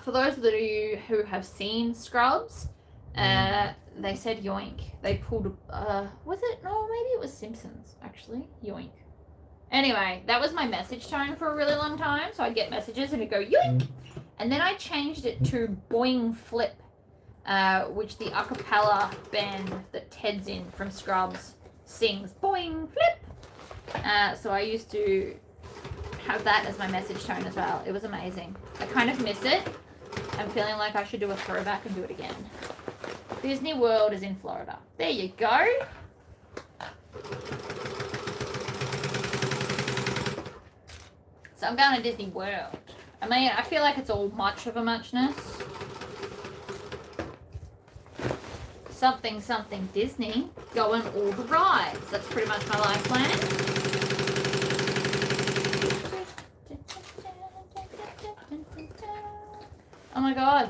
For those of you who have seen Scrubs, they said yoink. They pulled, was it? No, maybe it was Simpsons, actually. Yoink. Anyway, that was my message tone for a really long time. So I'd get messages and it'd go yoink. And then I changed it to boing flip, which the a cappella band that Ted's in from Scrubs sings boing flip. So I used to have that as my message tone as well. It was amazing. I kind of miss it. I'm feeling like I should do a throwback and do it again. Disney World is in Florida. There you go. So I'm going to Disney World. I mean, I feel like it's all much of a muchness. Something, something Disney. Going all the rides. That's pretty much my life plan. Oh my god,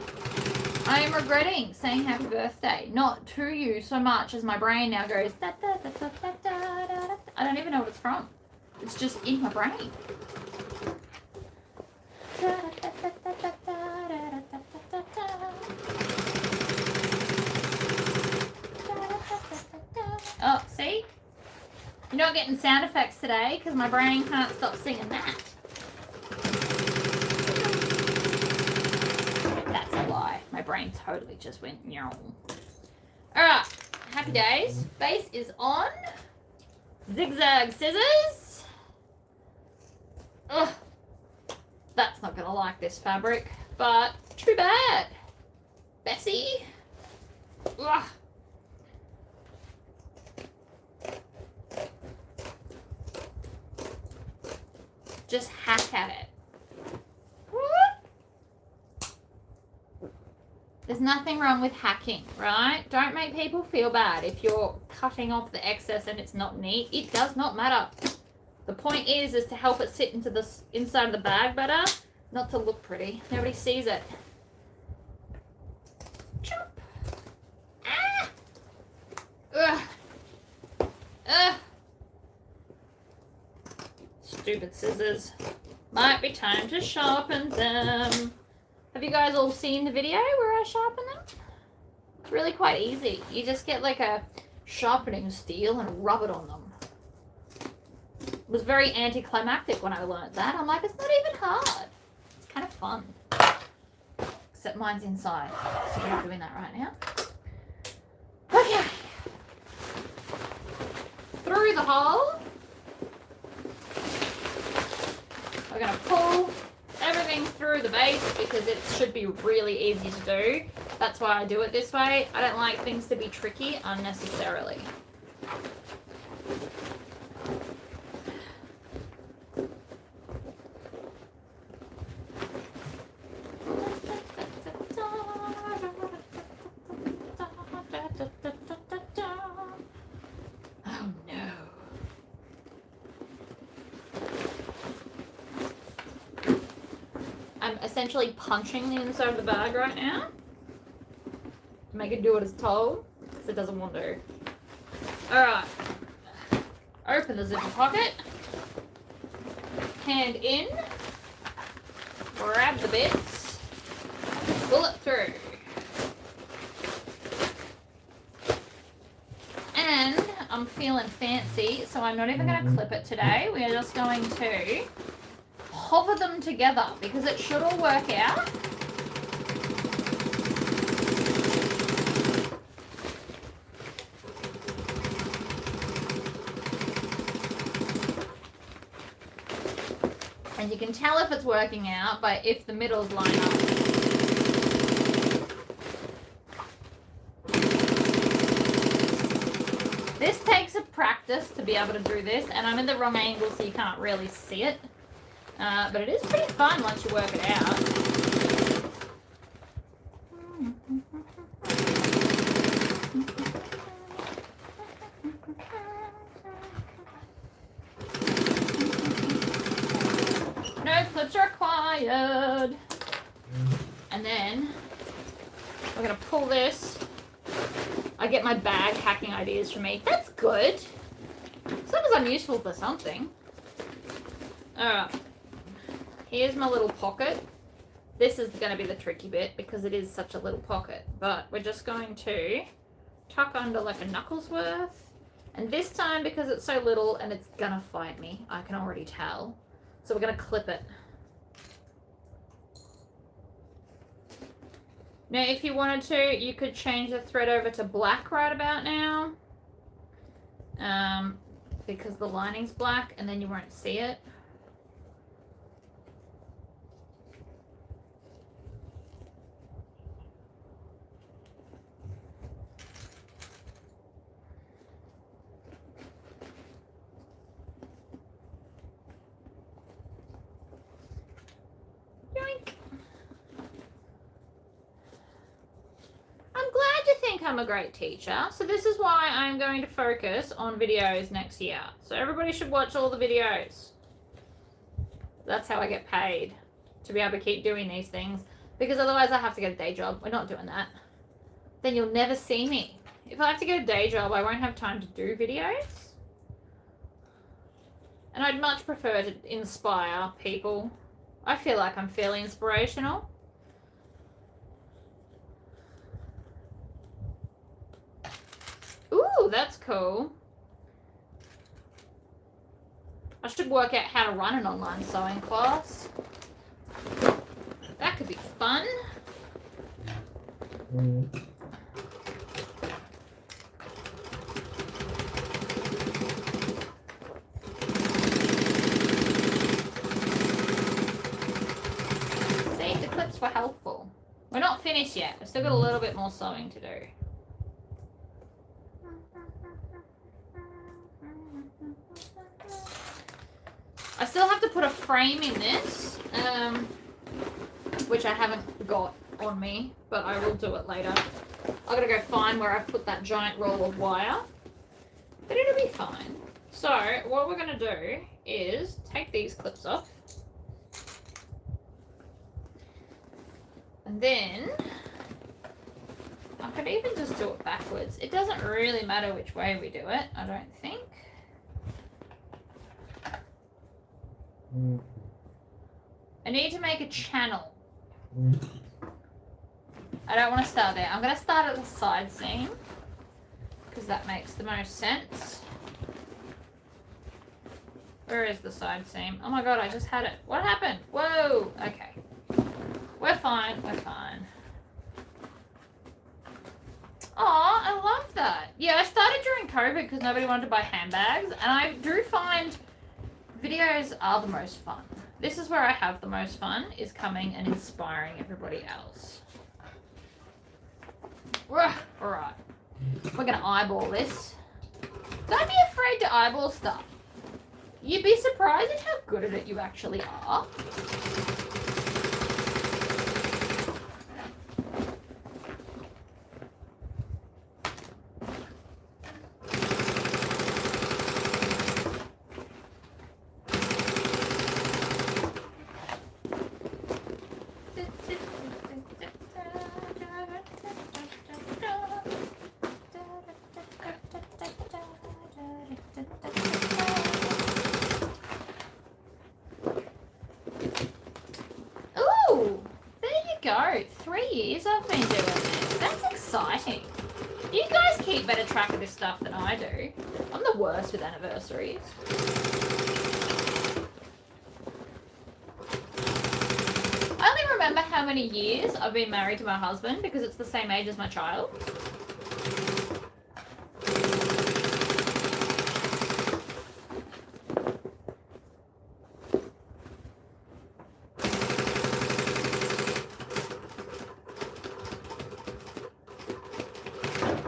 I am regretting saying happy birthday. Not to you so much as my brain now goes da, da, da, da, da, da, da, da. I don't even know what it's from. It's just in my brain. Oh, see? You're not getting sound effects today because my brain can't stop singing that. My brain totally just went no. Alright, happy days. Base is on. Zigzag scissors. Ugh. That's not gonna like this fabric, but too bad. Bessie. Ugh. Just hack at it. There's nothing wrong with hacking, right? Don't make people feel bad if you're cutting off the excess and it's not neat. It does not matter. The point is to help it sit into the inside of the bag better, not to look pretty. Nobody sees it. Chop. Ah! Ugh. Ugh. Stupid scissors. Might be time to sharpen them. Have you guys all seen the video where I sharpen them? It's really quite easy. You just get like a sharpening steel and rub it on them. was very anticlimactic when I learned that. I'm like, it's not even hard. It's kind of fun. Except mine's inside, so we're not doing that right now. Okay. Through the hole. We're going to pull everything through the base because it should be really easy to do. That's why I do it this way. I don't like things to be tricky unnecessarily. Oh no. I'm essentially punching the inside of the bag right now to make it do what it's told, because it doesn't want to. Alright. Open the zipper pocket. Hand in. Grab the bits. Pull it through. And I'm feeling fancy, so I'm not even going to clip it today. We are just going to hover them together because it should all work out. And you can tell if it's working out by if the middles line up. This takes a practice to be able to do this, and I'm in the wrong angle so you can't really see it. But it is pretty fun once you work it out. No clips required. And then we're going to pull this. I get my bag hacking ideas from me. That's good. As long as I'm useful for something. Alright. Here's my little pocket. This is going to be the tricky bit because it is such a little pocket. But we're just going to tuck under like a knuckles worth. And this time, because it's so little and it's going to fight me, I can already tell. So we're going to clip it. Now, if you wanted to, you could change the thread over to black right about now. Because the lining's black and then you won't see it. I'm a great teacher, so this is why I'm going to focus on videos next year. So everybody should watch all the videos. That's how I get paid, to be able to keep doing these things, because otherwise I have to get a day job. We're not doing that. Then you'll never see me. If I have to get a day job, I won't have time to do videos. And I'd much prefer to inspire people. I feel like I'm fairly inspirational. Ooh, that's cool. I should work out how to run an online sewing class. That could be fun. See, the clips were helpful. We're not finished yet. We've still got a little bit more sewing to do. I still have to put a frame in this, which I haven't got on me, but I will do it later. I've got to go find where I've put that giant roll of wire, but it'll be fine. So what we're going to do is take these clips off, and then I could even just do it backwards. It doesn't really matter which way we do it, I don't think. I need to make a channel. I don't want to start there. I'm going to start at the side seam because that makes the most sense. Where is the side seam? Oh my god, I just had it. What happened? Whoa. Okay. We're fine. We're fine. Oh, I love that. Yeah, I started during COVID because nobody wanted to buy handbags, and I do find videos are the most fun. This is where I have the most fun, is coming and inspiring everybody else. Alright. We're going to eyeball this. Don't be afraid to eyeball stuff. You'd be surprised at how good at it you actually are. Ooh, there you go. 3 years I've been doing this. That's exciting. You guys keep better track of this stuff than I do. I'm the worst with anniversaries. I only remember how many years I've been married to my husband because it's the same age as my child.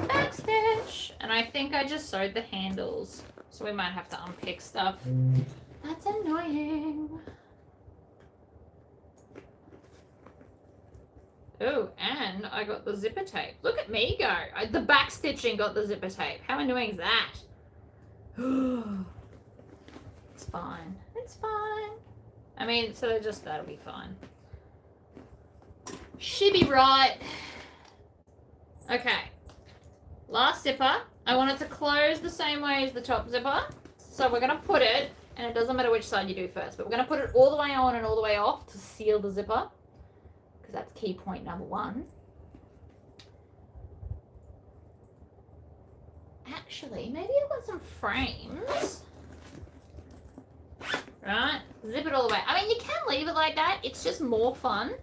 Backstitch. And I think I just sewed the handles. So we might have to unpick stuff. That's annoying. Oh, and I got the zipper tape. Look at me go. The back stitching got the zipper tape. How annoying is that? It's fine. It's fine. I mean, so just that'll be fine. Should be right. Okay. Last zipper. I want it to close the same way as the top zipper. So we're going to put it, and it doesn't matter which side you do first, but we're going to put it all the way on and all the way off to seal the zipper. That's key point number 1. Actually, maybe I've got some frames. Right? Zip it all the way. I mean, you can leave it like that. It's just more fun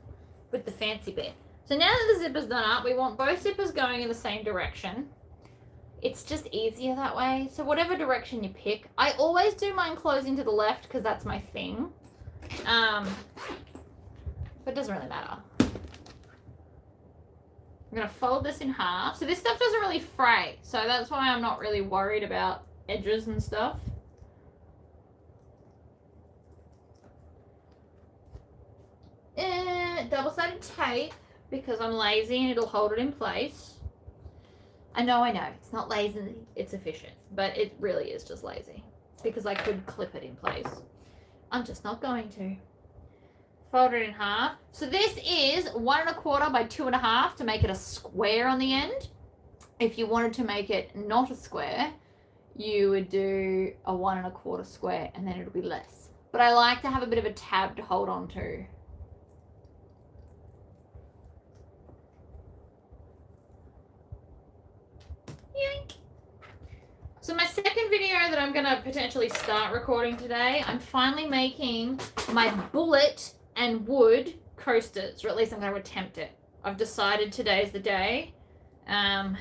with the fancy bit. So now that the zipper's done up, we want both zippers going in the same direction. It's just easier that way. So whatever direction you pick. I always do mine closing to the left because that's my thing. But it doesn't really matter. I'm going to fold this in half. So this stuff doesn't really fray. So that's why I'm not really worried about edges and stuff. Double-sided tape because I'm lazy and it'll hold it in place. I know. It's not lazy. It's efficient. But it really is just lazy because I could clip it in place. I'm just not going to. Fold it in half. So this is 1 1/4 by 2 1/2 to make it a square on the end. If you wanted to make it not a square, you would do a 1 1/4 square and then it'll be less. But I like to have a bit of a tab to hold on to. Yoink. So my second video that I'm going to potentially start recording today, I'm finally making my bullet and wood coasters, or at least I'm going to attempt it. I've decided today's the day. I'm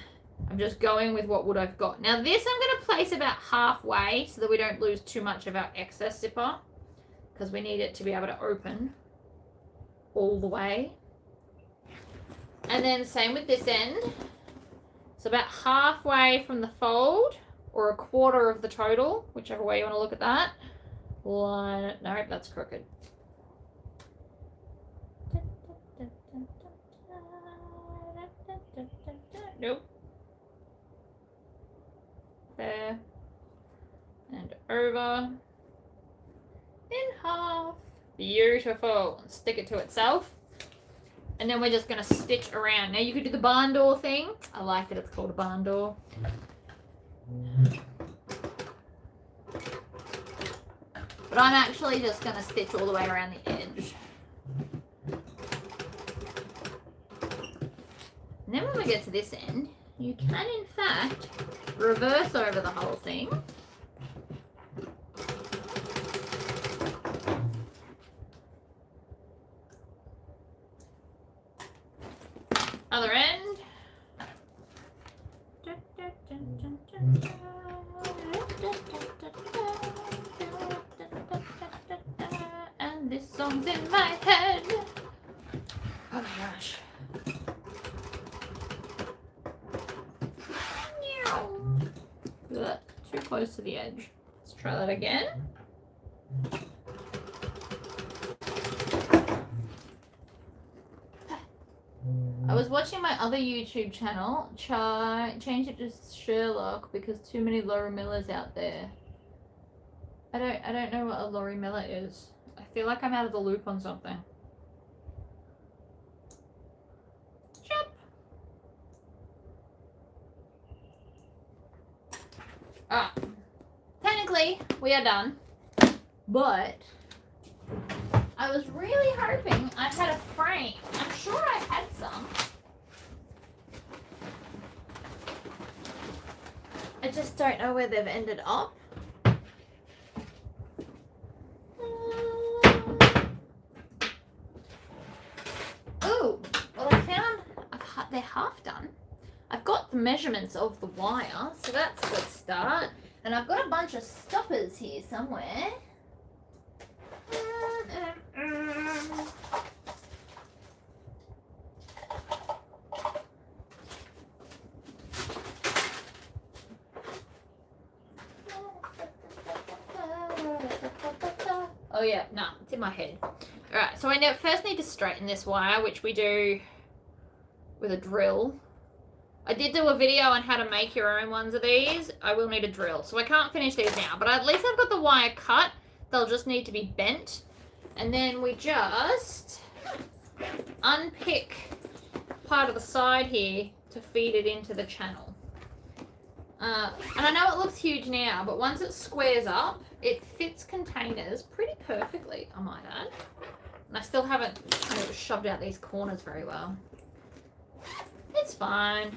just going with what wood I've got. Now this I'm going to place about halfway so that we don't lose too much of our excess zipper because we need it to be able to open all the way. And then same with this end. So about halfway from the fold or 1/4 of the total, whichever way you want to look at that. Line it. No, that's crooked. Nope. There. And over. In half. Beautiful. And stick it to itself. And then we're just going to stitch around. Now you could do the barn door thing. I like that it's called a barn door. But I'm actually just going to stitch all the way around the edge. And then when we get to this end, you can in fact reverse over the whole thing. Other end. And this song's in my head. Oh my gosh. Ugh, too close to the edge. Let's try that again. I was watching my other YouTube channel, change it to Sherlock because too many Laurie Millers out there. I don't know what a Laurie Miller is. I feel like I'm out of the loop on something. Chop. Alright. Technically, we are done. But I was really hoping I had a frame. I'm sure I had some. I just don't know where they've ended up. Oh, well I found they're half done. I've got the measurements of the wire, so that's a good start. And I've got a bunch of stoppers here somewhere. Oh yeah, no, it's in my head. Alright, so I first need to straighten this wire, which we do with a drill. I did do a video on how to make your own ones of these. I will need a drill, so I can't finish these now, but at least I've got the wire cut. They'll just need to be bent. And then we just unpick part of the side here to feed it into the channel. And I know it looks huge now, but once it squares up, it fits containers pretty perfectly, I might add. And I still haven't kind of shoved out these corners very well. It's fine.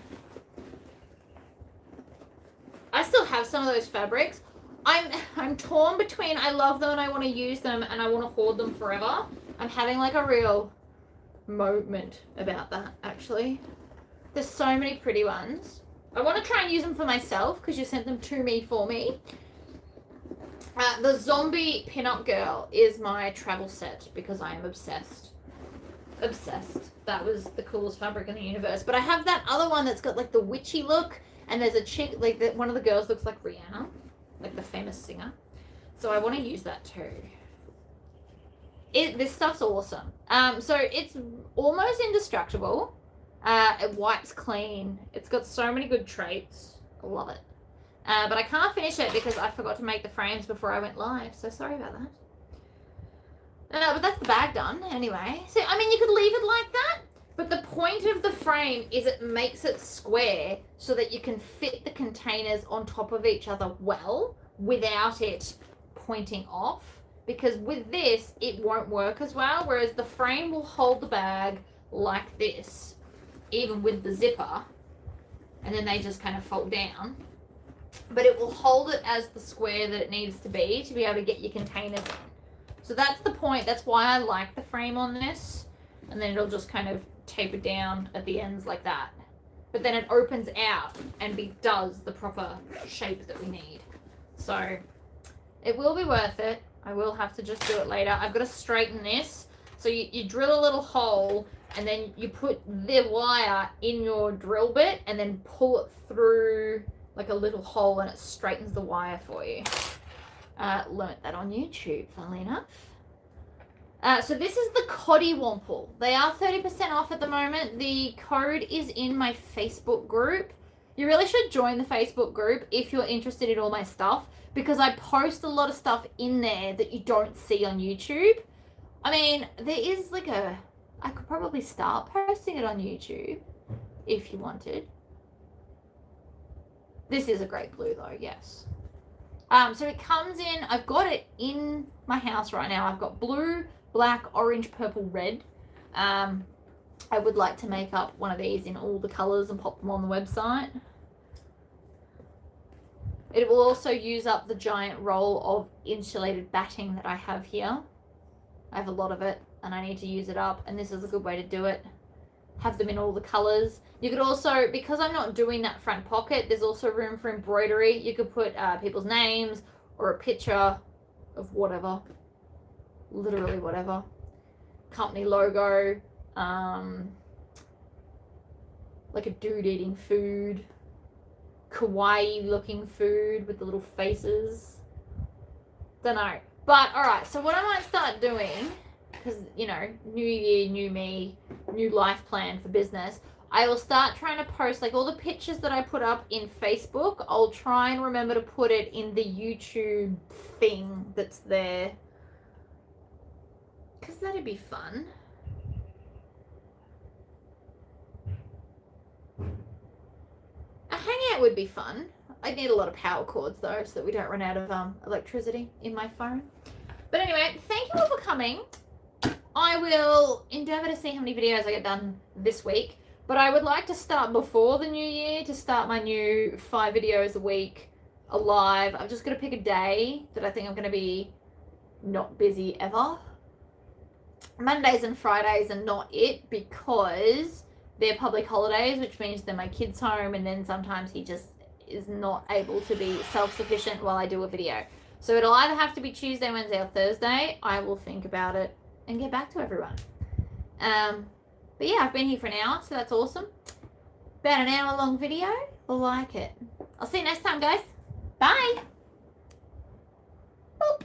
I still have some of those fabrics. I'm torn between I love them and I want to use them and I want to hoard them forever. I'm having like a real moment about that, actually. There's so many pretty ones. I want to try and use them for myself because you sent them to me for me. The zombie pinup girl is my travel set because I am obsessed. Obsessed. That was the coolest fabric in the universe. But I have that other one that's got like the witchy look, and there's a chick, like one of the girls looks like Rihanna, like the famous singer. So I want to use that too. This stuff's awesome. So it's almost indestructible. It wipes clean. It's got so many good traits. I love it. But I can't finish it because I forgot to make the frames before I went live. So sorry about that. But that's the bag done anyway. So, I mean, you could leave it like that. But the point of the frame is it makes it square so that you can fit the containers on top of each other well without it pointing off. Because with this, it won't work as well. Whereas the frame will hold the bag like this, even with the zipper. And then they just kind of fold down. But it will hold it as the square that it needs to be able to get your containers in. So that's the point. That's why I like the frame on this. And then it'll just kind of taper down at the ends like that. But then it opens out and does the proper shape that we need. So it will be worth it. I will have to just do it later. I've got to straighten this. So you drill a little hole and then you put the wire in your drill bit and then pull it through like a little hole and it straightens the wire for you. Learnt that on YouTube, funnily enough. So this is the coddiwomple. They are 30% off at the moment. The code is in my Facebook group. You really should join the Facebook group if you're interested in all my stuff because I post a lot of stuff in there that you don't see on YouTube. I mean, there is like I could probably start posting it on YouTube if you wanted. This is a great blue though, yes. So it comes in, I've got it in my house right now. I've got blue, black, orange, purple, red. I would like to make up one of these in all the colors and pop them on the website. It will also use up the giant roll of insulated batting that I have here. I have a lot of it and I need to use it up and this is a good way to do it. have them in all the colors. You could also, because I'm not doing that front pocket, there's also room for embroidery. You could put people's names or a picture of whatever, literally whatever, company logo, like a dude eating food, kawaii looking food with the little faces. Don't know. But all right, so what I might start doing, because, you know, new year, new me, new life plan for business, I will start trying to post, like, all the pictures that I put up in Facebook. I'll try and remember to put it in the YouTube thing that's there, because that'd be fun. A hangout would be fun. I'd need a lot of power cords though, so that we don't run out of electricity in my phone. But anyway, thank you all for coming. I will endeavor to see how many videos I get done this week, but I would like to start before the new year, to start my new 5 videos a week alive. I'm just going to pick a day that I think I'm going to be not busy ever. Mondays and Fridays are not it, because they're public holidays, which means that my kid's home, and then sometimes he just is not able to be self-sufficient while I do a video. So it'll either have to be Tuesday, Wednesday, or Thursday. I will think about it and get back to everyone. But yeah, I've been here for an hour, so that's awesome. About an hour long video. I like it. I'll see you next time, guys. Bye. Boop.